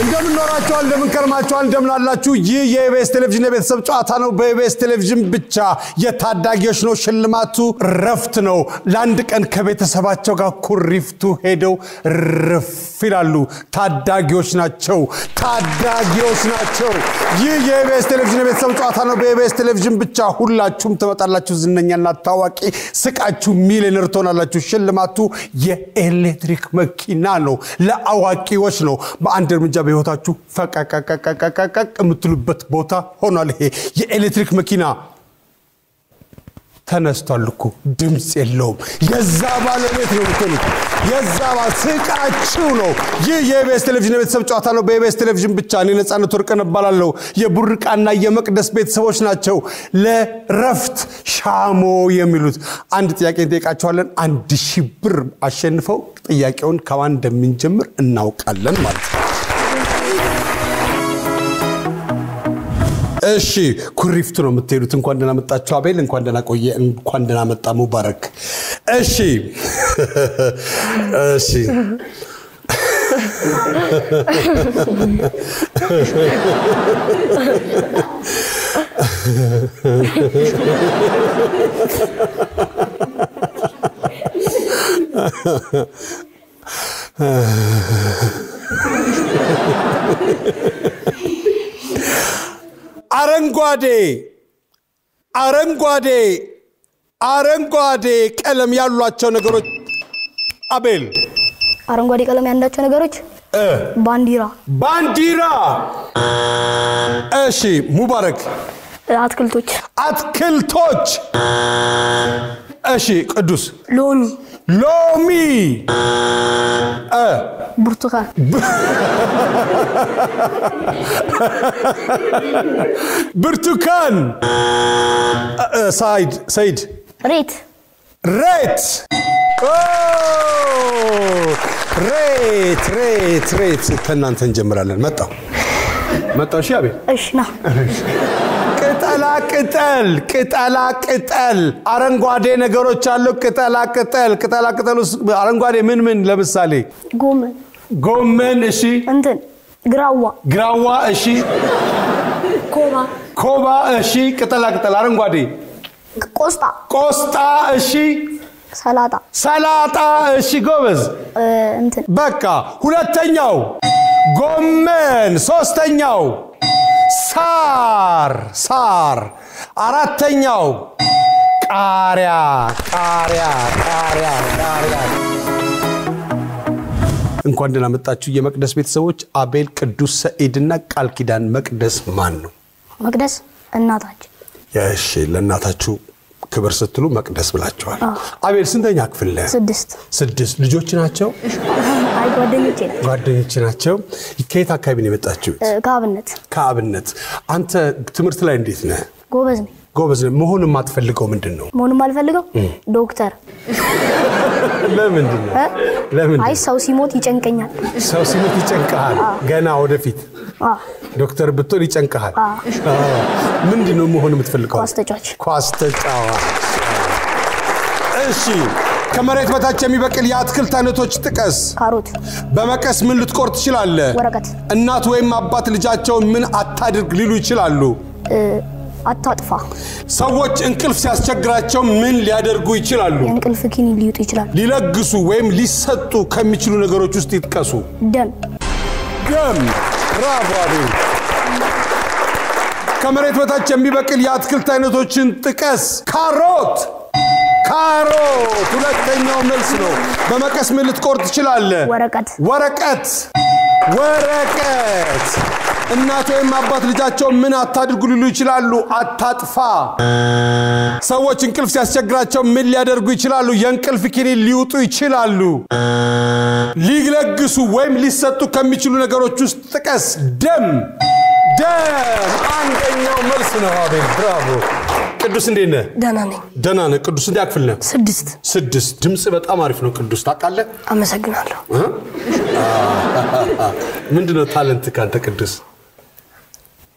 እንደምን ኖራችኋል እንደምን ከርማችኋል እንደምን አላችሁ ይህ የኢቢኤስ ቴሌቪዥን የቤተሰብ ጨዋታ ነው በኢቢኤስ ቴሌቪዥን ብቻ የታዳጊዎች ነው ሽልማቱ ረፍት ነው ለአንድ ቀን ከቤተሰባቸው ጋር ኩሪፍቱ ሄደው ረፍ ይላሉ ታዳጊዎች ናቸው ይህ የኢቢኤስ ቴሌቪዥን የቤተሰብ ጨዋታ ነው በኢቢኤስ ቴሌቪዥን ብቻ ሁላችሁም ተመጣጣላችሁ ዝነኛና ታዋቂ ስቃችሁ ሚሊዮነር ትሆናላችሁ ሽልማቱ የኤሌክትሪክ መኪና ነው ለአዋቂዎች ነው በአንድ እርምጃ በህይወታችሁ ፈቃቃቃቃቃቃ የምትሉበት ቦታ ሆኗል ይሄ የኤሌክትሪክ መኪና ተነስቷልኩ ድምጽ የለውም የዛ ባለቤት ነው የምትሉት የዛ ስቃችሁ ነው ይህ የኢቢኤስ ቴሌቪዥን የቤተሰብ ጨዋታ ነው በኢቢኤስ ቴሌቪዥን ብቻ እኔ ነፃነት ወርቅነህ እባላለሁ የቡርቃና የመቅደስ ቤተሰቦች ናቸው ለረፍት ሻሞ የሚሉት አንድ ጥያቄ እንጠይቃቸዋለን 1000 ብር አሸንፈው ጥያቄውን ከማን እንደምንጀምር እናውቃለን ማለት ነው እሺ ኩሪፍቱ ነው የምትሄዱት እንኳን ደህና መጣችሁ አቤል እንኳን ደህና ቆየ እንኳን ደህና መጣ ሙባረክ እሺ አረንጓዴ ቀለም ያሏቸው ነገሮች አቤል አረንጓዴ ቀለም ያላቸው ነገሮች ባንዲራ እሺ ሙባረክ አትክልቶች እሺ ቅዱስ ሎሚ ብርቱካን ሰይድ ሬት ከናንተ እንጀምራለን መጣው እሺ አቤል እሺ ና ቅጠላ ቅጠል አረንጓዴ ነገሮች አሉ ቅጠላ ቅጠል አረንጓዴ ምን ለምሳሌ ጎመን እሺ ግራዋ እሺ ኮባ እሺ ቅጠላ አረንጓዴ ቆስጣ እሺ ሰላጣ እሺ ጎበዝ በቃ ሁለተኛው ጎመን ሶስተኛው ሳር አራተኛው ቃሪያ እንኳን ደህና መጣችሁ የመቅደስ ቤተሰቦች አቤል ቅዱስ ሰኢድና ቃል ኪዳን መቅደስ ማን ነው መቅደስ እናታችን እሺ ለእናታችሁ ክብር ስትሉ መቅደስ ብላችኋል አቤል ስንተኛ ክፍል ላይ 6 ልጆች ናቸው አይ ጓደኞች ናቸው ከየት አካባቢ ነው የመጣችሁት ከአብነት አንተ ትምህርት ላይ እንዴት ነህ ጎበዝ ነህ መሆን የማትፈልገው ምንድነው መሆን የማልፈልገው ዶክተር ለምን አይ ሰው ሲሞት ይጨንቀኛል ገና ወደፊት ዶክተር ብትሆን ይጨንቀሃል ምንድነው መሆን የምትፈልገው ኳስ ተጫዋች እሺ ከመሬት በታች የሚበቅል የአትክልት አይነቶች ጥቀስ ካሮት በመቀስ ምን ልትቆርጥ ትችላለህ ወረቀት እናት ወይም አባት ልጃቸውን ምን አታድርግ ሊሉ ይችላሉ አታጥፋ ሰዎች እንቅልፍ ሲያስቸግራቸው ምን ሊያደርጉ ይችላሉ እንቅልፍ ኪኒን ሊውጡ ይችላሉ ሊለግሱ ወይም ሊሰጡ ከሚችሉ ነገሮች ውስጥ ይጥቀሱ ደም ብራቮ አቤል ከመሬት በታች የሚበቅል የአትክልት አይነቶችን ጥቀስ ካሮት ሁለተኛው መልስ ነው በመቀስ ምን ልትቆርጥ ትችላለህ ወረቀት እናት ወይም አባት ልጃቸውን ምን አታድርጉ ሊሉ ይችላሉ አታጥፋ ሰዎች እንቅልፍ ሲያስቸግራቸው ምን ሊያደርጉ ይችላሉ የእንቅልፍ ኪኒን ሊውጡ ይችላሉ ሊለግሱ ወይም ሊሰጡ ከሚችሉ ነገሮች ውስጥ ጥቀስ ደም አንደኛው መልስ ነው አቤል ብራቮ ቅዱስ እንዴት ነህ ደህና ነህ ቅዱስ እንዴት ያክፍል ነህ 6 ድምጽ በጣም አሪፍ ነው ቅዱስ ታውቃለህ አመሰግናለሁ ምንድነው ታለንት ካንተ ቅዱስ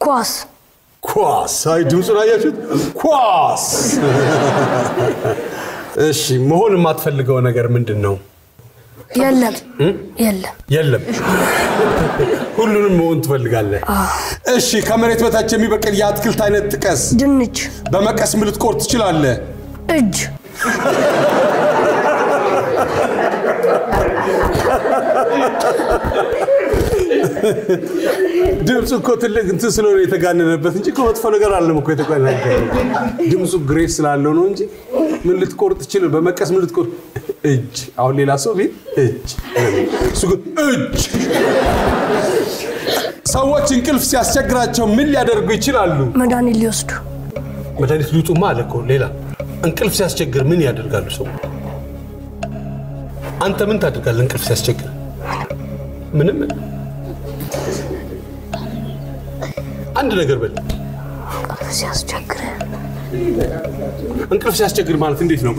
ኳስ አይ ድምጹን አያችሁት ኳስ እሺ መሆን የማትፈልገው ነገር ምንድነው የለም ሁሉንም መሆን ትፈልጋለህ እሺ ከመሬት በታች የሚበቅል የአትክልት አይነት ጥቀስ ድንች በመቀስ ምልት ቆርጥ ትችላለህ እጅ ድምፁ እኮ ትልቅ እንትን ስለሆነ የተጋነነበት እንጂ እኮ መጥፎ ነገር አለም እኮ የተጋነነበት ድምፁ ግሬስ ስላለው ነው እንጂ ምን ልትቆርጥ ትችል በመቀስ ምን ልትቆርጥ እጅ አሁን ሌላ ሰው ቢል እጅ ሰዎች እንቅልፍ ሲያስቸግራቸው ምን ሊያደርጉ ይችላሉ መድኃኒት ሊወስዱ መድኃኒት ሊውጡማ አለ እኮ ሌላ እንቅልፍ ሲያስቸግር ምን ያደርጋሉ ሰው አንተ ምን ታደርጋለህ እንቅልፍ ሲያስቸግር ምንም አንድ ነገር በል እንቅልፍ ሲያስቸግር ማለት እንዴት ነው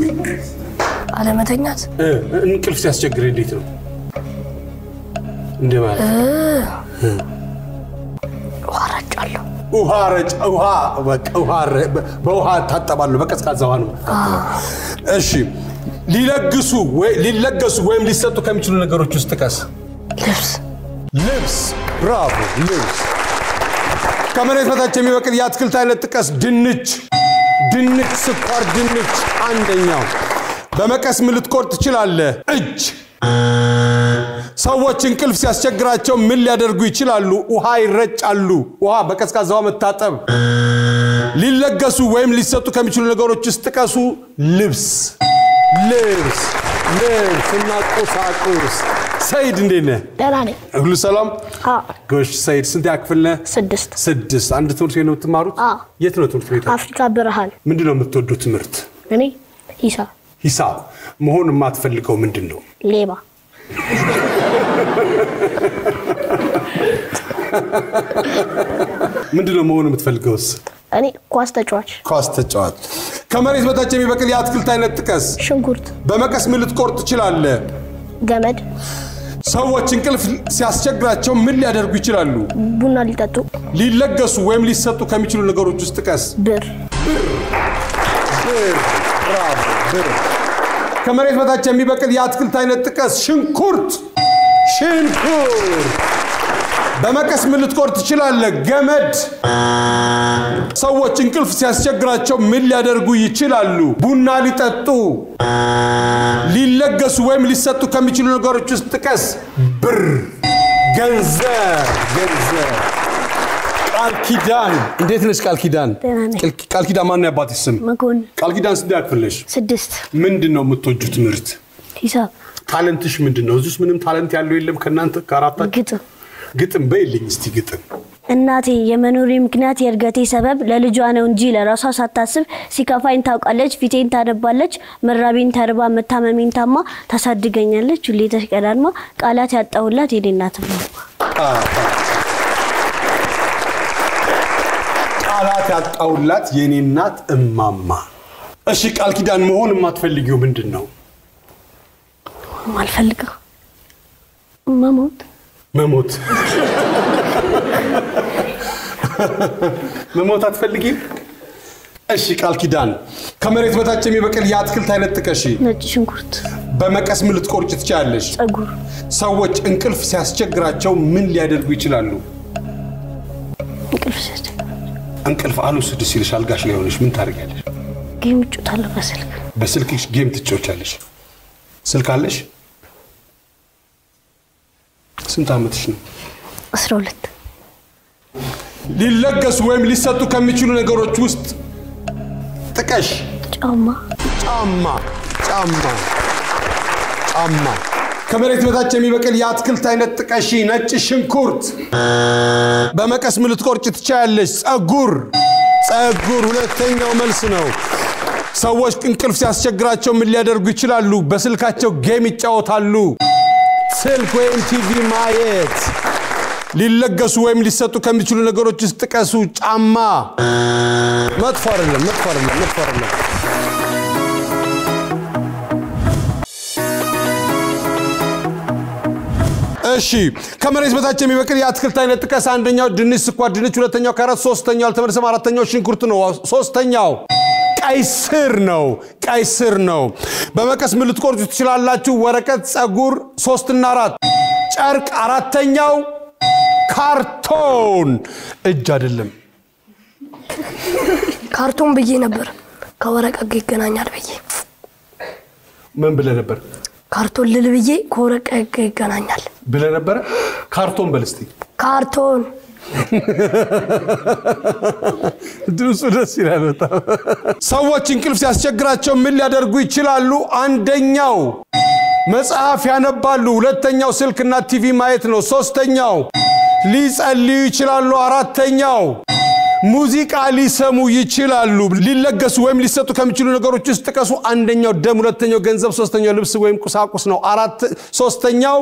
አለመተኛት እንቅልፍ ሲያስቸግር እንዴት ነው እንደማለት ውሃ ታጠባለሁ በቀዝቃዛ ውሃ ነው እሺ ሊለገሱ ወይም ሊሰጡ ከሚችሉ ነገሮች ውስጥ ጥቀስ ልብስ ብራቮ ልብስ ከመሬት በታች የሚበቅል የአትክልት አይነት ጥቀስ ድንች ስኳር ድንች አንደኛው በመቀስ ምልት ቆርጥ ትችላለህ እጅ ሰዎች እንቅልፍ ሲያስቸግራቸው ምን ሊያደርጉ ይችላሉ ውሃ ይረጫሉ ውሃ በቀዝቃዛ ውሃ መታጠብ ሊለገሱ ወይም ሊሰጡ ከሚችሉ ነገሮች ውስጥ ጥቀሱ ልብስ እና ቁሳቁስ ሰይድ እንዴት ነህ ደህና ነኝ ሁሉ ሰላም ጎሽ ሰይድ ስንት ያክፍል ነህ 6 አንድ ትምህርት ቤት ነው የምትማሩት የት ነው ትምህርት ቤት አፍሪካ ብርሃን ምንድነው የምትወዱት ትምህርት እኔ ሂሳብ መሆን የማትፈልገው ምንድነው ሌባ ምንድነው መሆን የምትፈልገውስ እኔ ኳስ ተጫዋች ከመሬት በታች የሚበቅል የአትክልት አይነት ጥቀስ ሽንኩርት በመቀስ ምልት ቆርጥ ትችላለህ ገመድ ሰዎች እንቅልፍ ሲያስቸግራቸው ምን ሊያደርጉ ይችላሉ ቡና ሊጠጡ ሊለገሱ ወይም ሊሰጡ ከሚችሉ ነገሮች ውስጥ ጥቀስ ብር ከመሬት በታች የሚበቅል የአትክልት አይነት ጥቀስ ሽንኩርት በመቀስ ምልት ቆርጥ ትችላለህ ገመድ ሰዎች እንቅልፍ ሲያስቸግራቸው ምን ሊያደርጉ ይችላሉ ቡና ሊጠጡ ሊለገሱ ወይም ሊሰጡ ከሚችሉ ነገሮች ውስጥ ጥቀስ ብር ገንዘብ ቃል ኪዳን እንዴት ነሽ ቃል ኪዳን ማን ያባትሽ ስም መኮንን ቃል ኪዳን ስንት ያክፍልሽ 6 ምንድነው የምትወጁት ትምህርት ሂሳብ ታለንትሽ ምንድነው እዚስ ምንም ታለንት ያለው የለም ከናንተ ካራታችሁ ግጥም በይልኝ እስቲ ግጥም እናቴ የመኖሪ ምክንያት የርገቴ ሰበብ ለልጇ ነው እንጂ ለራሷ ሳታስብ ሲከፋኝ ታውቃለች ፊቴን ታደባለች መራቤን ተርባ መታመሜን ታማ ታሳድገኛለች ሁሌ ተቀዳድማ ቃላት ያጣውላት የኔናት ቃላት ያጣውላት የኔናት እማማ እሺ ቃል ኪዳን መሆን የማትፈልጊው ምንድነው ማልፈልገው መሞት አትፈልጊም እሺ ቃል ኪዳን ከመሬት በታች የሚበቅል የአትክልት አይነት ጥቀሽ ነጭ ሽንኩርት በመቀስ ምልት ቆርጭ ትችላለሽ ጸጉር ሰዎች እንቅልፍ ሲያስቸግራቸው ምን ሊያደርጉ ይችላሉ እንቅልፍ አልወስድ ሲልሽ አልጋሽ ላይ ሆነሽ ምን ታደርጊያለሽ ጌም እጫወታለሁ በስልክሽ ጌም ትጫወቻለሽ ስልክ አለሽ ስንት አመትሽ ነው 12 ሊለገሱ ወይም ሊሰጡ ከሚችሉ ነገሮች ውስጥ ጥቀሽ ጫማ ከመሬት በታች የሚበቅል የአትክልት አይነት ጥቀሽ ነጭ ሽንኩርት በመቀስ ምልት ቆርጭ ትችያለሽ ጸጉር ሁለተኛው መልስ ነው ሰዎች እንቅልፍ ሲያስቸግራቸው ምን ሊያደርጉ ይችላሉ በስልካቸው ጌም ይጫወታሉ ስልክ ወይም ቲቪ ማየት ሊለገሱ ወይም ሊሰጡ ከሚችሉ ነገሮች ውስጥ ጥቀሱ ጫማ መጥፎ አይደለም እሺ ከመሬት በታች የሚበቅል የአትክልት አይነት ጥቀስ አንደኛው ድንች ስኳር ድንች ሁለተኛው ካሮት ሶስተኛው አልተመለሰም አራተኛው ሽንኩርት ነው ሶስተኛው ቀይ ስር ነው በመቀስ ምን ልትቆርጡ ትችላላችሁ ወረቀት ጸጉር 3 እና 4 ጨርቅ አራተኛው ካርቶን እጅ አይደለም ካርቶን ብዬ ነበር ከወረቀት ጋር ይገናኛል ብዬ ምን ብለ ነበር ካርቶን ልል ብዬ ከወረቀት ጋር ይገናኛል ብለ ነበር ካርቶን በልስቲ ካርቶን ድምፁ ደስ ይላል በጣም ሰዎች እንቅልፍ ሲያስቸግራቸው ምን ሊያደርጉ ይችላሉ አንደኛው መጽሐፍ ያነባሉ ሁለተኛው ስልክና ቲቪ ማየት ነው ሶስተኛው ሊጸልዩ ይችላሉ አራተኛው ሙዚቃ ሊሰሙ ይችላሉ ሊለገሱ ወይም ሊሰጡ ከሚችሉ ነገሮች ውስጥ ጥቀሱ አንደኛው ደም ሁለተኛው ገንዘብ ሶስተኛው ልብስ ወይም ቁሳቁስ ነው ሶስተኛው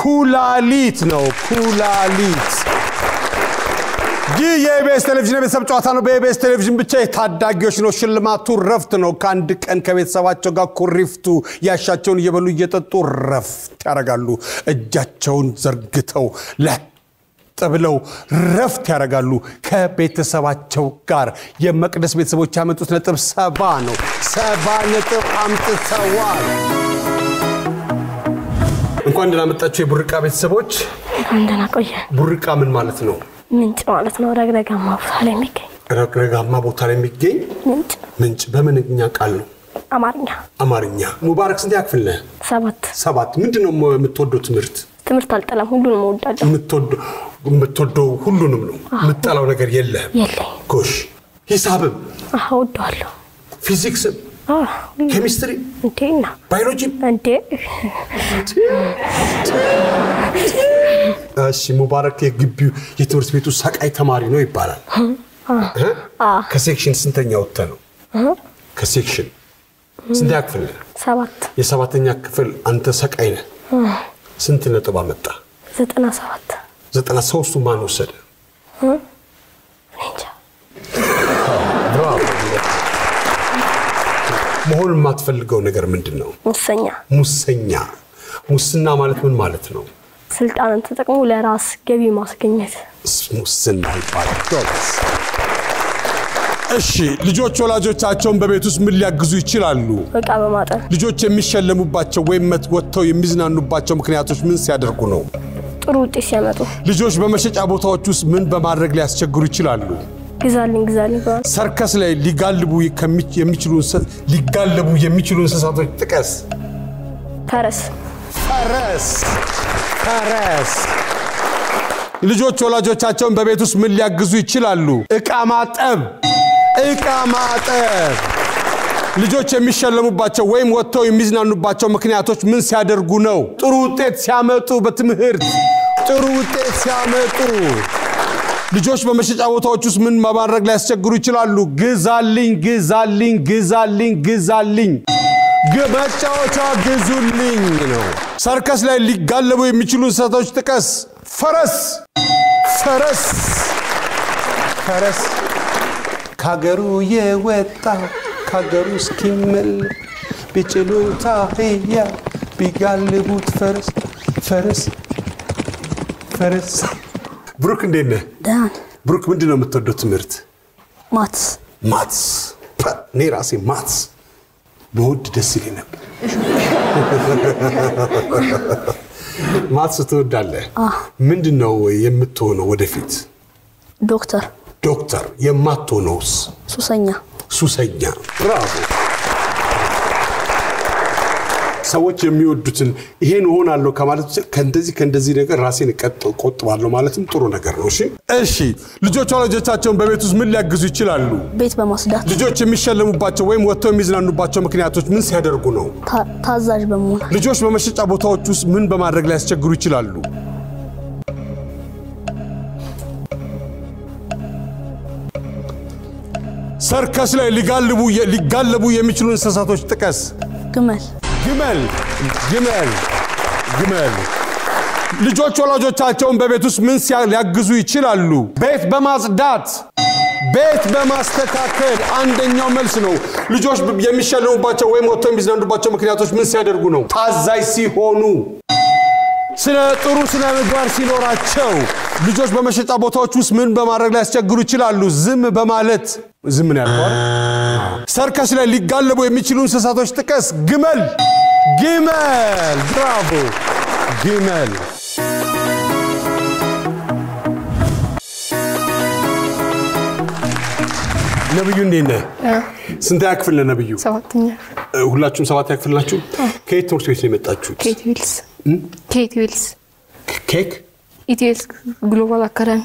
ኩላሊት ነው ኩላሊት የኢቢኤስ ቴሌቪዥን ቤተሰብ ጨዋታ ነው በኢቢኤስ ቴሌቪዥን ብቻ የታዳጊዎች ነው ሽልማቱ ረፍት ነው ካንድ ቀን ከቤተሰባቸው ጋር ኩሪፍቱ ያሻቸውን እየበሉ እየጠጡ ረፍት ያረጋሉ እጃቸውን ዘርግተው ለጥብለው ረፍት ያረጋሉ ከቤተሰባቸው ጋር የመቅደስ ቤተሰቦች ያመጡት ነጥብ 70 ነው 70 ነጥብ አምጥተዋል እንኳን ደህና መጣችሁ የቡርቃ ቤተሰቦች እንደና ቆየ ቡርቃ ምን ማለት ነው ምንጭ ማለት ነው ረግረጋማ ቦታ ላይ የሚገኝ ረግረጋማ ቦታ ላይ የሚገኝ ምንጭ በመንኛ ቃል ነው አማርኛ ሙባረክ ስንት ያክፍል ነህ 7 ምንድነው የምትወደው ትምህርት አልጠላም ሁሉንም እወዳለሁ የምትወደው ሁሉንም ነው የምትጠላው ነገር የለም ጎሽ ሂሳብም እወዳለሁ ፊዚክስ ኬሚስትሪ እንዴና ባዮሎጂ እንዴ እሺ ሙባረክ የግቢው የትምህርት ቤቱ ሰቃይ ተማሪ ነው ይባላል ከሴክሽን ስንተኛ ወጣ ነው ከሴክሽን ስንት ያክፍል 7 የሰባተኛ ክፍል አንተ ሰቃይ ነህ ስንት ነጥብ አመጣ 97 ማን ወሰደ እንጃ ብራቮ መሆን የማትፈልገው ነገር ምንድነው ሙስና ማለት ምን ማለት ነው ስልጣንን ተጠቅሞ ለራስ ገቢ ማስገኘት ሙስና ይባላል እሺ ልጆች ወላጆቻቸውን በቤት ውስጥ ምን ሊያግዙ ይችላሉ በቃ በማጠን ልጆች የሚሸለሙባቸው ወይም ወጥተው የሚዝናኑባቸው ምክንያቶች ምን ሲያደርጉ ነው ጥሩ ውጤት ሲያመጡ ልጆች በመሸጫ ቦታዎች ውስጥ ምን በማድረግ ሊያስቸግሩ ይችላሉ ግዛልኝ ሰርከስ ላይ ሊጋልቡ የሚችሉ እንስሳቶች ጥቀስ ፈረስ ልጆች ወላጆቻቸውን በቤት ውስጥ ምን ሊያግዙ ይችላሉ እቃ ማጠብ ልጆች የሚሸለሙባቸው ወይም ወጥተው የሚዝናኑባቸው ምክንያቶች ምን ሲያደርጉ ነው ጥሩ ውጤት ሲያመጡ በትምህርት ጥሩ ውጤት ሲያመጡ ልጆች በመሸጫ ቦታዎች ውስጥ ምን ማድረግ ሊያስቸግሩ ይችላሉ ግዛልኝ መጫወቻ ግዙልኝ ነው ሰርከስ ላይ ሊጋለቡ የሚችሉ እንስሳቶች ጥቀስ ፈረስ ካገሩ የወጣ ካገሩ እስኪመል ቢጭሉታ ህያ ቢጋልቡት ፈረስ ብሩክ እንዴት ነህ ብሩክ ምንድነው የምትወደው ትምህርት ማትስ እኔ ራሴ ማትስ በውድ ደስ ይለኝ ነበር ማትስ ትወዳለህ ምንድነው የምትሆነው ወደፊት ዶክተር የማትሆነውስ ሱሰኛ ብራቮ ሰዎች የሚወዱትን ይሄን ሆናለሁ ከማለት ከእንደዚህ ነገር ራሴን ቆጥባለሁ ማለትም ጥሩ ነገር ነው እሺ ልጆች ወላጆቻቸውን በቤት ውስጥ ምን ሊያግዙ ይችላሉ ቤት በማስዳት ልጆች የሚሸለሙባቸው ወይም ወጥተው የሚዝናኑባቸው ምክንያቶች ምን ሲያደርጉ ነው ታዛዥ በመሆን ልጆች በመሸጫ ቦታዎች ውስጥ ምን በማድረግ ሊያስቸግሩ ይችላሉ ሰርከስ ላይ ሊጋለቡ የሚችሉ እንስሳቶች ጥቀስ ግመል ልጆች ወላጆቻቸውን በቤት ውስጥ ምን ሊያግዙ ይችላሉ ቤት በማስተካከል አንደኛው መልስ ነው ልጆች የሚሸለሙባቸው ወይም ወጥተው የሚዝናኑባቸው ምክንያቶች ምን ሲያደርጉ ነው ታዛዥ ሲሆኑ ስለ ምግባር ሲኖራቸው ልጆች በመሸጫ ቦታዎች ውስጥ ምን በማድረግ ላይ ያስቸግሩ ይችላሉ? ዝም በማለት ዝም ነው ያልኳል። ሰርከስ ላይ ሊጋለቡ የሚችሉ እንስሳቶች ጥቀስ። ግመል ብራቮ ግመል። ነብዩ እንዴት ነህ? ስንት ያክፍል ነብዩ? ሰባተኛ። ሁላችሁም ሰባተኛ ያክፍል ናችሁ? ከየት ትምህርት ቤት ነው የመጣችሁት? ኬት ዊልስ ኬክ ኢትዮስ ግሎባል አካዳሚ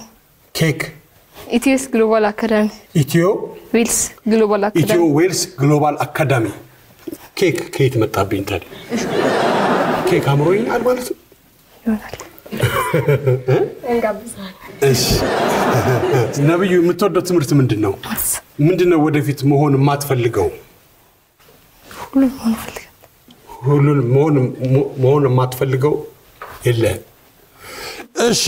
ኢትዮስ ግሎባል አካዳሚ ኢትዮ ዌልስ ግሎባል አካዳሚ። ኬክ ከየት መጣብኝ ታዲያ? ኬክ አምሮኛል ማለት ነው ይሆናል። እሺ ነብዩ የምትወደው ትምህርት ምንድነው? ምንድነው ወደፊት መሆን የማትፈልገው? ሁሉን መሆን የማትፈልገው የለ። እሺ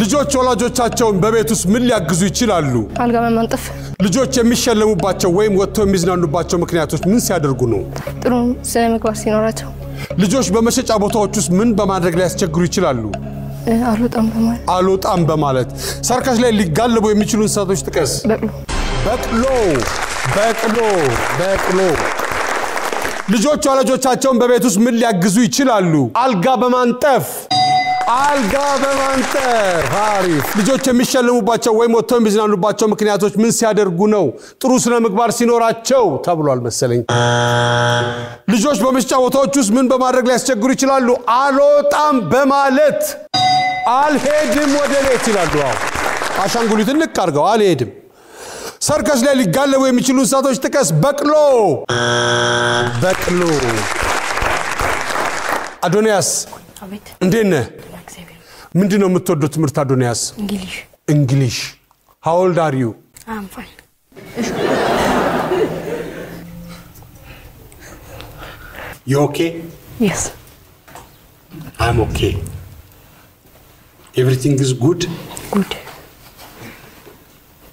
ልጆች ወላጆቻቸውን በቤት ውስጥ ምን ሊያግዙ ይችላሉ? አልጋ በማንጠፍ። ልጆች የሚሸለሙባቸው ወይም ወጥተው የሚዝናኑባቸው ምክንያቶች ምን ሲያደርጉ ነው? ጥሩ ስነ ምግባር ሲኖራቸው። ልጆች በመሸጫ ቦታዎች ውስጥ ምን በማድረግ ላይ ያስቸግሩ ይችላሉ? አልወጣም በማለት። ሰርከስ ላይ ሊጋለቡ የሚችሉ እንስሳቶች ጥቀስ። በቅሎ። ልጆች ወላጆቻቸውን በቤት ውስጥ ምን ሊያግዙ ይችላሉ? አልጋ በማንጠፍ። አሪፍ። ልጆች የሚሸለሙባቸው ወይም ወጥተው የሚዝናኑባቸው ምክንያቶች ምን ሲያደርጉ ነው? ጥሩ ስነ ምግባር ሲኖራቸው ተብሏል መሰለኝ። ልጆች በመሸጫ ቦታዎች ውስጥ ምን በማድረግ ላይ ያስቸግሩ ይችላሉ? አልወጣም በማለት። አልሄድም ወደ ቤት ይላሉ። አሻንጉሊትን ልክ አድርገው አልሄድም። ሰርከስ ላይ ሊጋለቡ የሚችሉ እንስሳቶች ጥቀስ። በቅሎ። አዶንያስ እንዴት ነህ? ምንድነው የምትወደው ትምህርት አዶንያስ? እንግሊሽ። How old are you? I'm fine. You okay? Yes. I'm okay. Everything is good? Good.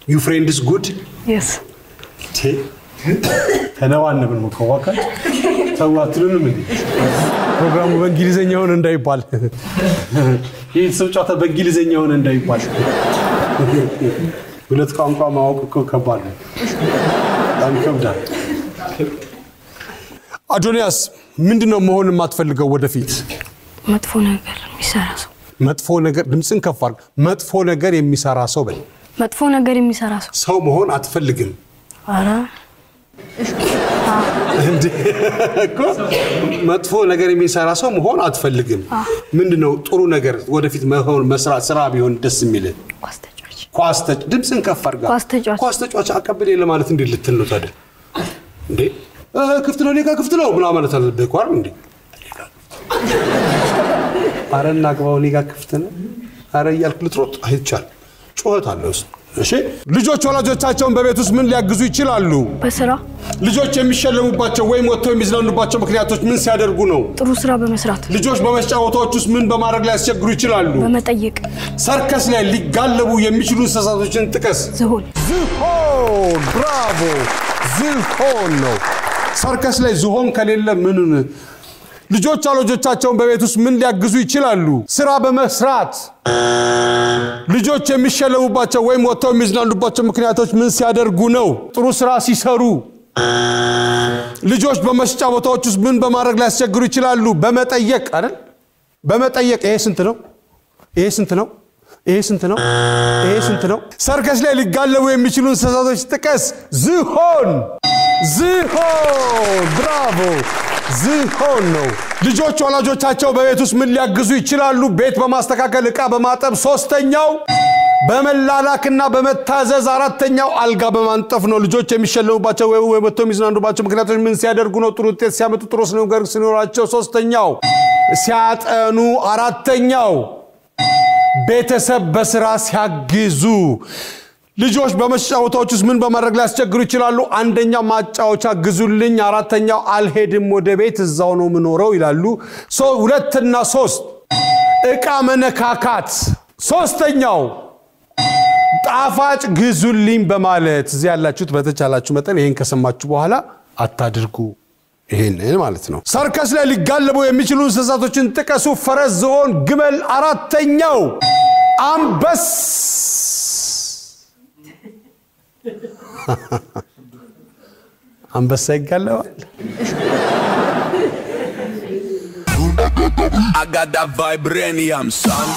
Your friend is good? Yes. ተነዋነብን መከዋካ ተዋትሉንም እንዴ ፕሮግራሙ በእንግሊዘኛ ሆነ እንዳይባል ይህ ሰውጫታ በእንግሊዘኛ ሆነ እንዳይባል ሁለት ቋንቋ ማወቅ እኮ ከባድ ነው። አንከብዳል። አዶንያስ ምንድነው መሆን የማትፈልገው ወደፊት? መጥፎ ነገር የሚሰራ ሰው። መጥፎ ነገር ድምጽን ከፍ አድርግ። መጥፎ ነገር የሚሰራ ሰው በል። መጥፎ ነገር የሚሰራ ሰው መሆን አትፈልግም? አራ እንዴ እኮ መጥፎ ነገር የሚሰራ ሰው መሆን አትፈልግም? ምንድነው ጥሩ ነገር ወደፊት መሆን መስራት ስራ ቢሆን ደስ የሚል? ኳስ ተጫዋች። ድምጽን ከፍ አድርጋ። ኳስ ተጫዋች አቀበል ለማለት እንዴ ልትል ነው ታዲያ? እንዴ ክፍት ነው ሌጋ ክፍት ነው ብላ ማለት አለበት እኮ አይደል እንዴ? አረና ግባው ሌጋ ክፍት ነው አረ ያልክ ልትሮጥ አይቻል። ጩኸት አለው። እሺ ልጆች ወላጆቻቸውን በቤት ውስጥ ምን ሊያግዙ ይችላሉ? በስራ። ልጆች የሚሸለሙባቸው ወይም ወጥተው የሚዝናኑባቸው ምክንያቶች ምን ሲያደርጉ ነው? ጥሩ ስራ በመስራት። ልጆች በመሸጫ ቦታዎች ውስጥ ምን በማድረግ ላይ ያስቸግሩ ይችላሉ? በመጠየቅ። ሰርከስ ላይ ሊጋለቡ የሚችሉ እንስሳቶችን ጥቀስ። ዝሆን። ብራቮ ዝሆን ነው። ሰርከስ ላይ ዝሆን ከሌለ ምን? ልጆች ወላጆቻቸውን በቤት ውስጥ ምን ሊያግዙ ይችላሉ? ስራ በመስራት። ልጆች የሚሸለሙባቸው ወይም ወጥተው የሚዝናኑባቸው ምክንያቶች ምን ሲያደርጉ ነው? ጥሩ ስራ ሲሰሩ። ልጆች በመሸጫ ቦታዎች ውስጥ ምን በማድረግ ላይ ያስቸግሩ ይችላሉ? በመጠየቅ አይደል? በመጠየቅ። ይሄ ስንት ነው? ሰርከስ ላይ ሊጋለቡ የሚችሉ እንስሳቶች ጥቀስ። ዝሆን። ብራቮ ዝሆን ነው። ልጆች ወላጆቻቸው በቤት ውስጥ ምን ሊያግዙ ይችላሉ? ቤት በማስተካከል ዕቃ በማጠብ። ሶስተኛው በመላላክና በመታዘዝ። አራተኛው አልጋ በማንጠፍ ነው። ልጆች የሚሸለሙባቸው ወይ ወጥተው የሚዝናኑባቸው ምክንያቶች ምን ሲያደርጉ ነው? ጥሩ ውጤት ሲያመጡ፣ ጥሩ ስነ ምግባር ሲኖራቸው። ሶስተኛው ሲያጠኑ። አራተኛው ቤተሰብ በስራ ሲያግዙ። ልጆች በመሸጫ ቦታዎች ውስጥ ምን በማድረግ ላይ ያስቸግሩ ይችላሉ? አንደኛው ማጫወቻ ግዙልኝ። አራተኛው አልሄድም ወደ ቤት እዛው ነው ምኖረው ይላሉ። ሁለትና ሶስት ዕቃ መነካካት። ሶስተኛው ጣፋጭ ግዙልኝ በማለት። እዚህ ያላችሁት በተቻላችሁ መጠን ይሄን ከሰማችሁ በኋላ አታድርጉ ይሄንን ማለት ነው። ሰርከስ ላይ ሊጋለቡ የሚችሉ እንስሳቶችን ጥቀሱ። ፈረስ፣ ዝሆን፣ ግመል። አራተኛው አንበስ አንበሳ ይጋለዋል I got that vibranium son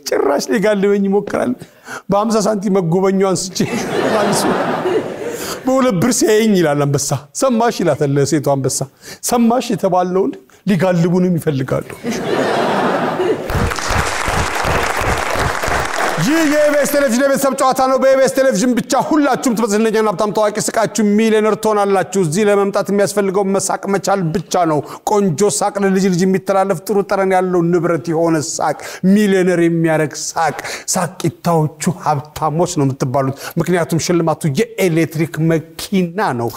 ጭራሽ ሊጋልበኝ ይሞክራል በ50 ሳንቲም መጎበኛው አንስቼ ማለት በሁለት ብር ሲያየኝ ይላል አንበሳ ሰማሽ ይላታል ለሴቷ አንበሳ ሰማሽ የተባልነውን ሊጋልቡንም ይፈልጋሉ የኢቢኤስ ቴሌቪዥን የቤተሰብ ጨዋታ ነው በኢቢኤስ ቴሌቪዥን ብቻ ሁላችሁም ትበዝነኛና በጣም ታዋቂ ስቃችሁ ሚሊዮነር ትሆናላችሁ እዚህ ለመምጣት የሚያስፈልገው መሳቅ መቻል ብቻ ነው ቆንጆ ሳቅ ለልጅ ልጅ የሚተላለፍ ጥሩ ጠረን ያለው ንብረት የሆነ ሳቅ ሚሊዮነር የሚያረግ ሳቂታዎቹ ሀብታሞች ነው የምትባሉት ምክንያቱም ሽልማቱ የኤሌክትሪክ መኪና ነው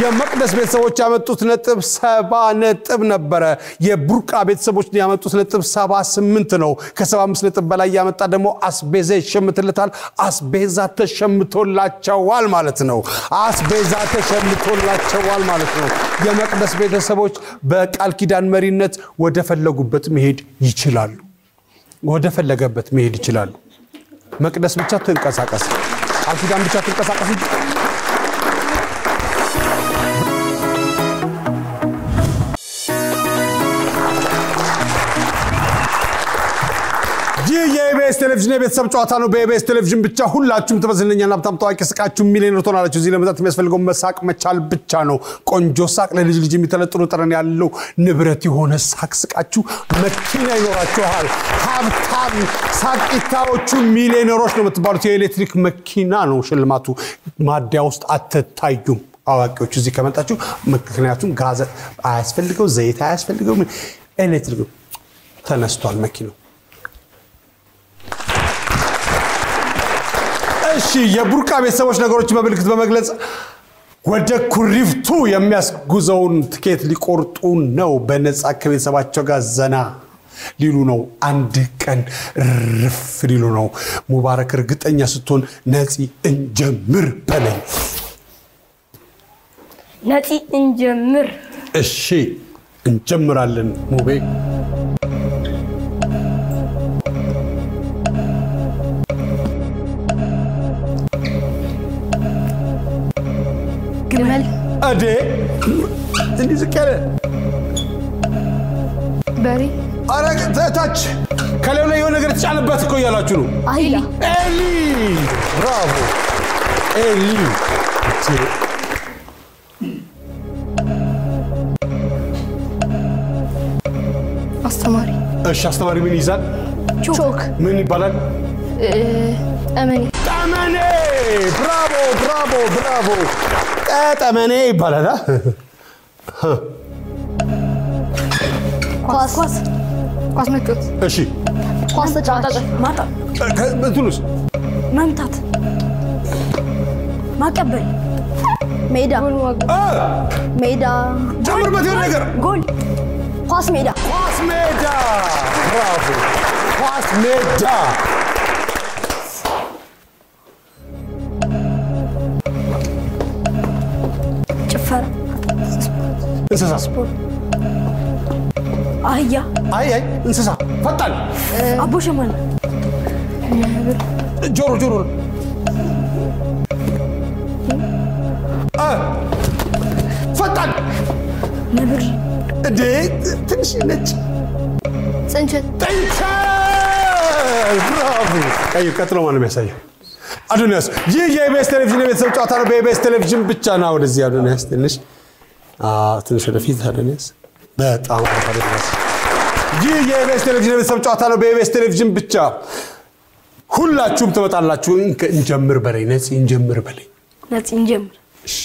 የመቅደስ ቤተሰቦች ያመጡት ነጥብ 70 ነጥብ ነበር የቡርቃ ቤተሰቦች ያመጡት ነጥብ 78 ነው ከ75 ነጥብ በላይ ያመጣ ደግሞ አስቤዛ ይሸምትልታል አስቤዛ ተሸምቶላቸዋል ማለት ነው የመቅደስ ቤተሰቦች በቃል ኪዳን መሪነት ወደ ፈለጉበት መሄድ ይችላሉ መቅደስ ብቻ ትንቀሳቀስ ቃል ኪዳን ብቻ ትንቀሳቀስ የኢቢኤስ ቴሌቪዥን የቤተሰብ ጨዋታ ነው በኢቢኤስ ቴሌቪዥን ብቻ ሁላችሁም ትበዝነኛና በጣም ታዋቂ ስቃችሁ ሚሊዮነር ትሆናላችሁ እዚህ ለመምጣት የሚያስፈልገው መሳቅ መቻል ብቻ ነው ቆንጆ ሳቅ ለልጅ ልጅ የሚተለጥሩ ጠረን ያለው ንብረት የሆነ ሳቅ ስቃችሁ መኪና ይኖራችኋል ሀብታም ሳቂታዎቹ ሚሊዮነሮች ነው የምትባሉት የኤሌክትሪክ መኪና ነው ሽልማቱ ማዲያ ውስጥ አትታዩም አዋቂዎች እዚህ ከመጣችሁ ምክንያቱም ጋዝ አያስፈልገው ዘይት አያስፈልገው ኤሌክትሪክ ተነስቷል መኪናው እሺ የቡርቃ ቤተሰቦች ነገሮች በመልክት በመግለጽ ወደ ኩሪፍቱ የሚያስጉዘውን ትኬት ሊቆርጡ ነው በነፃ ከቤተሰባቸው ጋር ዘና ሊሉ ነው አንድ ቀን ርፍ ሊሉ ነው ሙባረክ እርግጠኛ ስትሆን ነፂ እንጀምር በለኝ ነፂ እንጀምር እሺ እንጀምራለን ሙቤ ግመል አዴ እንዲህ ዝቀለ በሪ አረግ ታች ከሌላ የሆነ ነገር ተጫለበት እኮ ያላችሁ ነው አህያ ኤሊ ብራቮ ኤሊ አስተማሪ እሺ አስተማሪ ምን ይዛል ቾክ ምን ይባላል ጠመኔ ብራቮ ጠመኔ ይባላል ኳስ መጫወት እሺ ኳስ ተጫዋች ማታ በቱሉስ መምታት ማቀበል ሜዳ ጀምርበት የሆነ ነገር ጎል ኳስ ሜዳ ብራቮ ኳስ ሜዳ ጭፈራ እንስሳ አህያ አይ እንስሳ ፈጣን አቦ ሸማኔ ጆሮ ፈጣን ነብር እንዴ ትንሽ ነጭ ጽንቸት ብራቮ ቀጥሎ ማን ነው የሚያሳየው አዶንያስ ይህ የኢቢኤስ ቴሌቪዥን የቤተሰብ ጨዋታ ነው በኢቢኤስ ቴሌቪዥን ብቻ ነው ወደዚህ አዶንያስ ትንሽ ወደፊት አዶንያስ በጣም አሪፍ ይህ የኢቢኤስ ቴሌቪዥን የቤተሰብ ጨዋታ ነው በኢቢኤስ ቴሌቪዥን ብቻ ሁላችሁም ትመጣላችሁ እንጀምር በለኝ ነፂ እንጀምር እሺ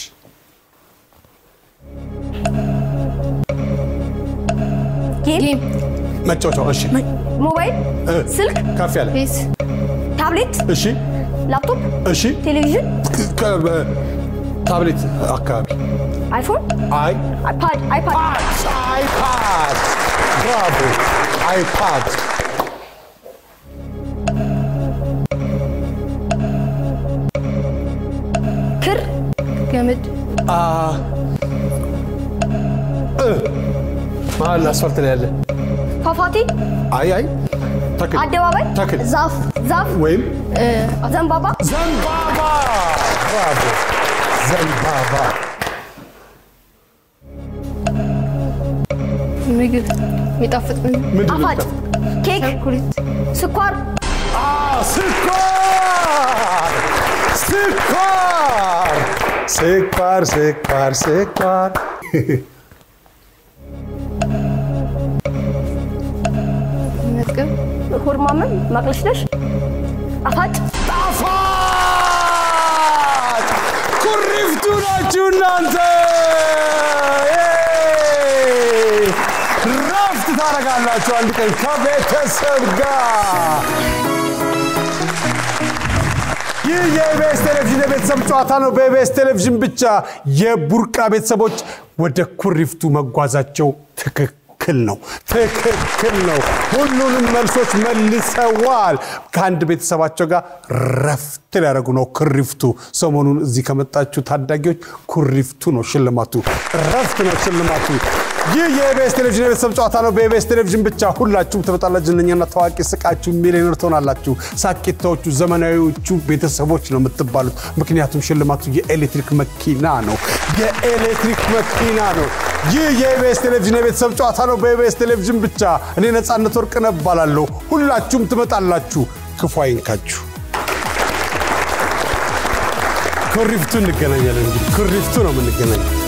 ጌም መጫወቻው እሺ ሞባይል ስልክ ካፍ ያለ ፒስ ታብሌት እሺ ላፕቶፕ እሺ ቴሌቪዥን ታብሌት አካባቢ አይፎን አይፓድ ብራቮ አይፓድ ገመድ ማል አስፋልት ላይ ያለ ፏፏቴ አይ ተክል አደባባይ ተክል ዛፍ ወይም ዘንባባ ብራቮ ዘንባባ ምግብ የሚጣፍጥ ጣፋጭ ኬክ ስኳር ስኳር ምግብ ሁርማምን ማቅለሽለሽ ጣፋጭ ኩሪፍቱ ናችሁ እናንተ ረፍት ታረጋላችሁ አንድ ቀን ከቤተሰብ ጋር ይህ የኢቢኤስ ቴሌቪዥን የቤተሰብ ጨዋታ ነው በኢቢኤስ ቴሌቪዥን ብቻ የቡርቃ ቤተሰቦች ወደ ኩሪፍቱ መጓዛቸው ትክክል ነው ሁሉንም መልሶች መልሰዋል ከአንድ ቤተሰባቸው ጋር ረፍት ሊያደርጉ ነው ኩሪፍቱ ሰሞኑን እዚህ ከመጣችሁ ታዳጊዎች ኩሪፍቱ ነው ሽልማቱ ረፍት ነው ሽልማቱ ይህ የኢቢኤስ ቴሌቪዥን የቤተሰብ ጨዋታ ነው በኢቢኤስ ቴሌቪዥን ብቻ ሁላችሁም ትመጣላችሁ እነኛና ታዋቂ ስቃችሁ ሚሊዮነር ትሆናላችሁ ሳቂታዎቹ ዘመናዊዎቹ ቤተሰቦች ነው የምትባሉት ምክንያቱም ሽልማቱ የኤሌክትሪክ መኪና ነው ይህ የኢቢኤስ ቴሌቪዥን የቤተሰብ ጨዋታ ነው በኢቢኤስ ቴሌቪዥን ብቻ እኔ ነጻነት ወርቅነህ እባላለሁ ሁላችሁም ትመጣላችሁ ክፉ አይንካችሁ ኩሪፍቱ እንገናኛለን ኩሪፍቱ ነው የምንገናኘው